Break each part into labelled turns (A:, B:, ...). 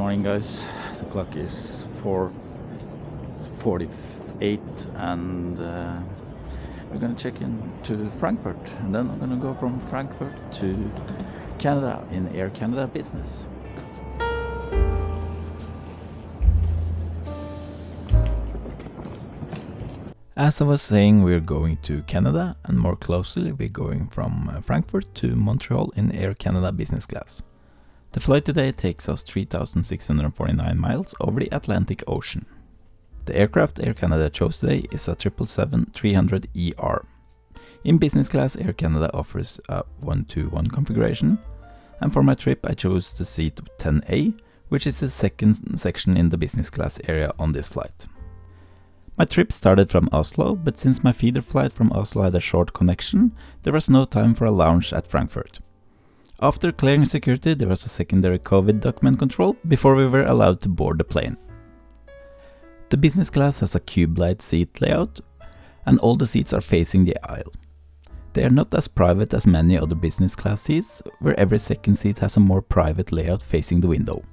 A: morning, guys. The clock is 4:48 and we're gonna check into Frankfurt, and then I'm gonna go from Frankfurt to Canada in Air Canada business. As I was saying, we're going to Canada, and more closely we're going from Frankfurt to Montreal in Air Canada business class. The flight today takes us 3,649 miles over the Atlantic Ocean. The aircraft Air Canada chose today is a 777-300ER. In business class, Air Canada offers a 1-to-1 configuration, and for my trip I chose the seat 10A, which is the second section in the business class area on this flight. My trip started from Oslo, but since my feeder flight from Oslo had a short connection, there was no time for a lounge at Frankfurt. After clearing security, there was a secondary COVID document control before we were allowed to board the plane. The business class has a cube-like seat layout, and all the seats are facing the aisle. They are not as private as many other business class seats, where every second seat has a more private layout facing the window.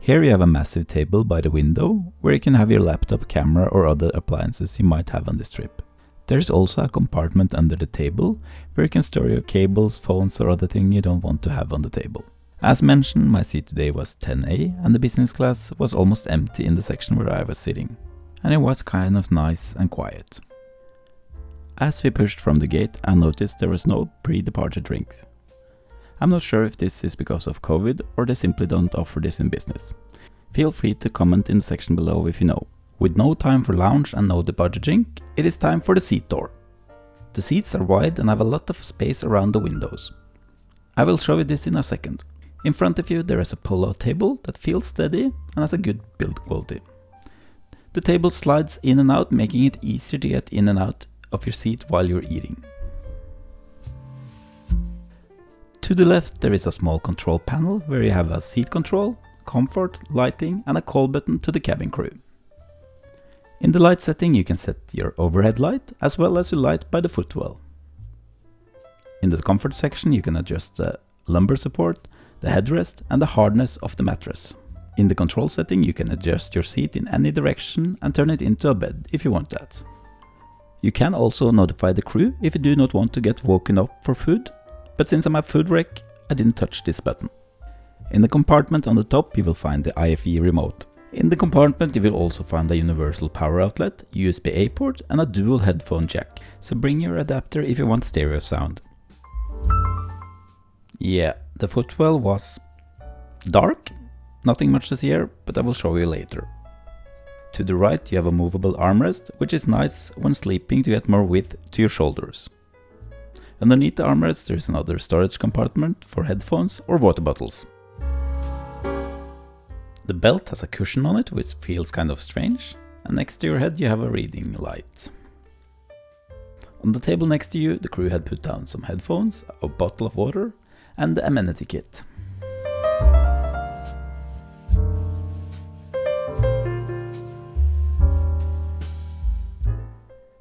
A: Here you have a massive table by the window, where you can have your laptop, camera or other appliances you might have on this trip. There is also a compartment under the table, where you can store your cables, phones or other thing you don't want to have on the table. As mentioned, my seat today was 10A, and the business class was almost empty in the section where I was sitting. And it was kind of nice and quiet. As we pushed from the gate, I noticed there was no pre-departure drinks. I'm not sure if this is because of COVID or they simply don't offer this in business. Feel free to comment in the section below if you know. With no time for lounge and no departure drink, it is time for the seat tour. The seats are wide and have a lot of space around the windows. I will show you this in a second. In front of you there is a pull-out table that feels steady and has a good build quality. The table slides in and out, making it easier to get in and out of your seat while you're eating. To the left there is a small control panel where you have a seat control, comfort, lighting and a call button to the cabin crew. In the light setting you can set your overhead light as well as your light by the footwell. In the comfort section you can adjust the lumbar support, the headrest and the hardness of the mattress. In the control setting you can adjust your seat in any direction and turn it into a bed if you want that. You can also notify the crew if you do not want to get woken up for food. But since I'm a food wreck, I didn't touch this button. In the compartment on the top you will find the IFE remote. In the compartment you will also find a universal power outlet, USB-A port and a dual headphone jack. So bring your adapter if you want stereo sound. Yeah, the footwell was dark, nothing much to see here, but I will show you later. To the right you have a movable armrest, which is nice when sleeping to get more width to your shoulders. Underneath the armrest there is another storage compartment for headphones or water bottles. The belt has a cushion on it which feels kind of strange, and next to your head you have a reading light. On the table next to you the crew had put down some headphones, a bottle of water and the amenity kit.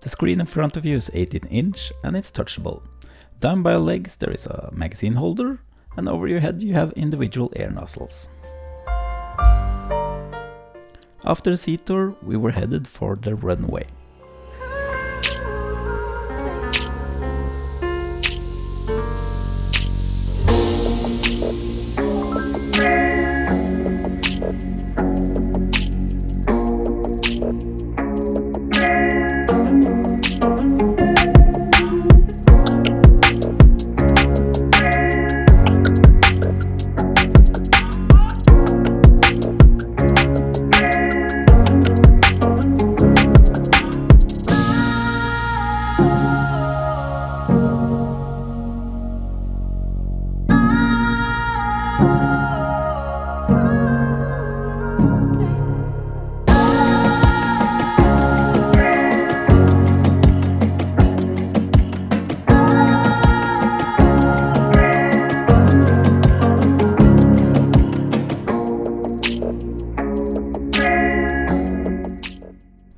A: The screen in front of you is 18-inch and it's touchable. Down by your legs there is a magazine holder, and over your head you have individual air nozzles. After the seat tour we were headed for the runway.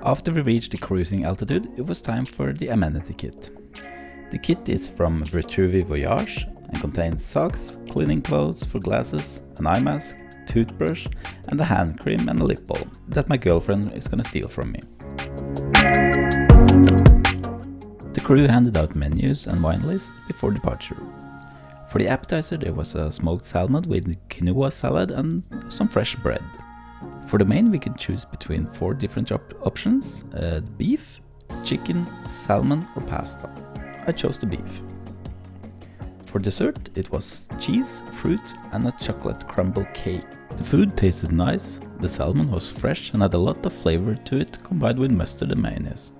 A: After we reached the cruising altitude, it was time for the amenity kit. The kit is from Vitruvi Voyage and contains socks, cleaning clothes for glasses, an eye mask, toothbrush and a hand cream and a lip balm that my girlfriend is gonna steal from me. The crew handed out menus and wine lists before departure. For the appetizer there was a smoked salmon with quinoa salad and some fresh bread. For the main we could choose between 4 different options, beef, chicken, salmon or pasta. I chose the beef. For dessert it was cheese, fruit and a chocolate crumble cake. The food tasted nice, the salmon was fresh and had a lot of flavor to it combined with mustard and mayonnaise.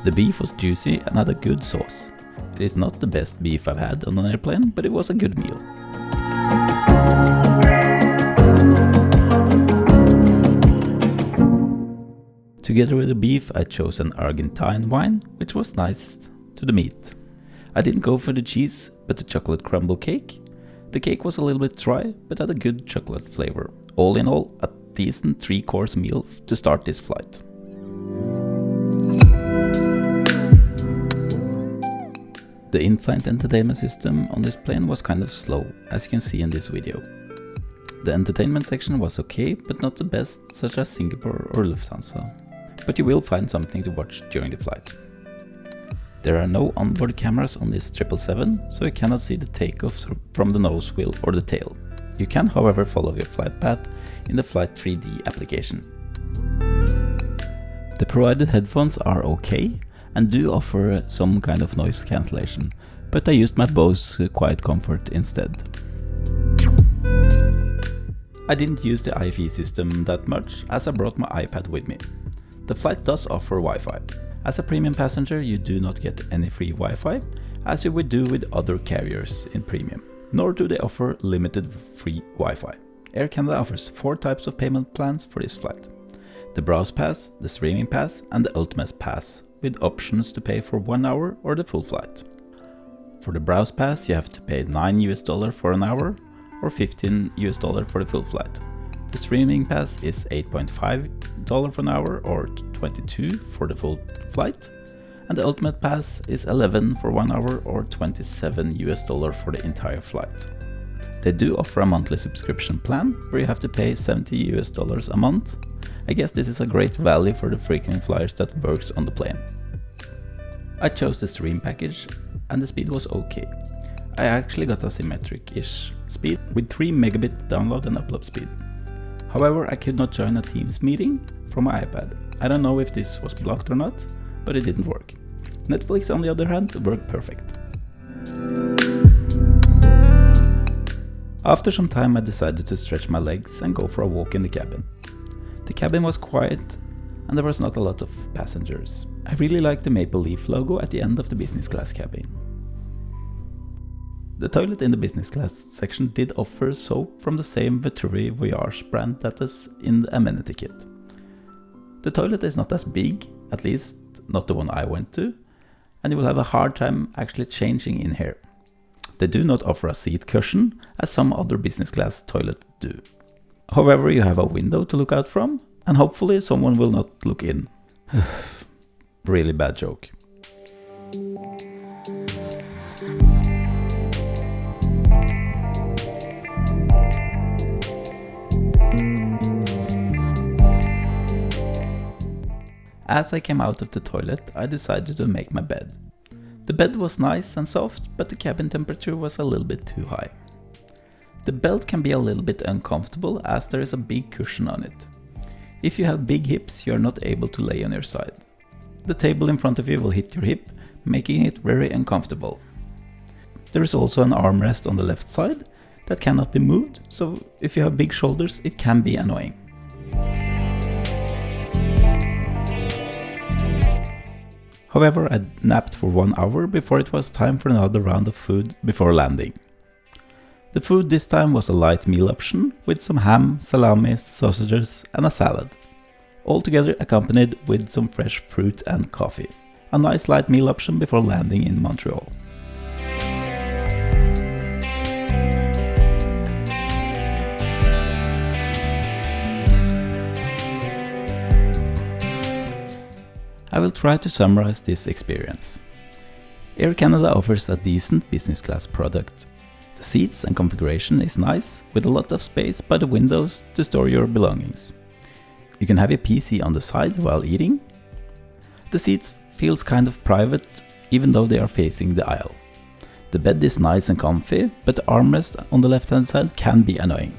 A: The beef was juicy and had a good sauce. It is not the best beef I've had on an airplane, but it was a good meal. Together with the beef I chose an Argentine wine, which was nice to the meat. I didn't go for the cheese, but the chocolate crumble cake. The cake was a little bit dry, but had a good chocolate flavor. All in all, a decent 3-course meal to start this flight. The in-flight entertainment system on this plane was kind of slow, as you can see in this video. The entertainment section was okay, but not the best, such as Singapore or Lufthansa. But you will find something to watch during the flight. There are no onboard cameras on this 777, so you cannot see the takeoffs from the nose wheel or the tail. You can, however, follow your flight path in the Flight 3D application. The provided headphones are okay and do offer some kind of noise cancellation, but I used my Bose Quiet Comfort instead. I didn't use the IFE system that much as I brought my iPad with me. The flight does offer Wi-Fi. As a premium passenger you do not get any free Wi-Fi as you would do with other carriers in premium, nor do they offer limited free Wi-Fi. Air Canada offers 4 types of payment plans for this flight: the Browse Pass, the Streaming Pass and the Ultimate Pass, with options to pay for 1 hour or the full flight. For the Browse Pass you have to pay $9 for an hour or $15 for the full flight. The Streaming Pass is $8.5 for an hour or $22 for the full flight, and the Ultimate Pass is $11 for 1 hour or $27 for the entire flight. They do offer a monthly subscription plan where you have to pay $70 a month. I guess this is a great value for the frequent flyers that works on the plane. I chose the Stream package and the speed was okay. I actually got a symmetric-ish speed with 3 megabit download and upload speed. However, I could not join a Teams meeting from my iPad. I don't know if this was blocked or not, but it didn't work. Netflix on the other hand worked perfect. After some time I decided to stretch my legs and go for a walk in the cabin. The cabin was quiet and there was not a lot of passengers. I really liked the maple leaf logo at the end of the business class cabin. The toilet in the business class section did offer soap from the same Veturi Voyage brand that is in the Amenity kit. The toilet is not as big, at least not the one I went to, and you will have a hard time actually changing in here. They do not offer a seat cushion as some other business class toilets do. However, you have a window to look out from, and hopefully someone will not look in. Really bad joke. As I came out of the toilet, I decided to make my bed. The bed was nice and soft, but the cabin temperature was a little bit too high. The belt can be a little bit uncomfortable as there is a big cushion on it. If you have big hips, you are not able to lay on your side. The table in front of you will hit your hip, making it very uncomfortable. There is also an armrest on the left side that cannot be moved, so if you have big shoulders, it can be annoying. However, I napped for 1 hour before it was time for another round of food before landing. The food this time was a light meal option with some ham, salami, sausages and a salad, all together accompanied with some fresh fruit and coffee. A nice light meal option before landing in Montreal. I will try to summarize this experience. Air Canada offers a decent business class product. The seats and configuration is nice, with a lot of space by the windows to store your belongings. You can have your PC on the side while eating. The seats feels kind of private, even though they are facing the aisle. The bed is nice and comfy, but the armrest on the left hand side can be annoying.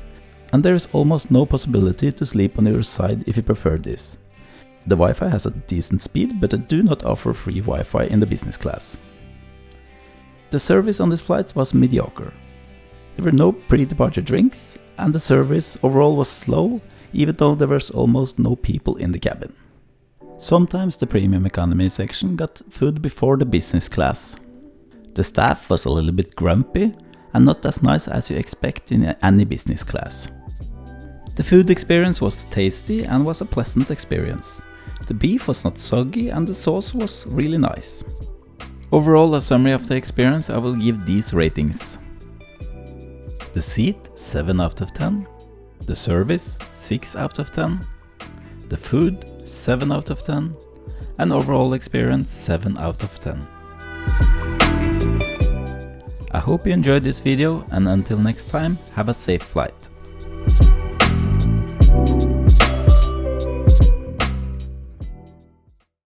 A: And there is almost no possibility to sleep on your side if you prefer this. The Wi-Fi has a decent speed, but they do not offer free Wi-Fi in the business class. The service on this flight was mediocre. There were no pre-departure drinks, and the service overall was slow, even though there was almost no people in the cabin. Sometimes the premium economy section got food before the business class. The staff was a little bit grumpy and not as nice as you expect in any business class. The food experience was tasty and was a pleasant experience. The beef was not soggy and the sauce was really nice. Overall, a summary of the experience, I will give these ratings. The seat, 7 out of 10. The service, 6 out of 10. The food, 7 out of 10. And overall experience, 7 out of 10. I hope you enjoyed this video, and until next time, have a safe flight.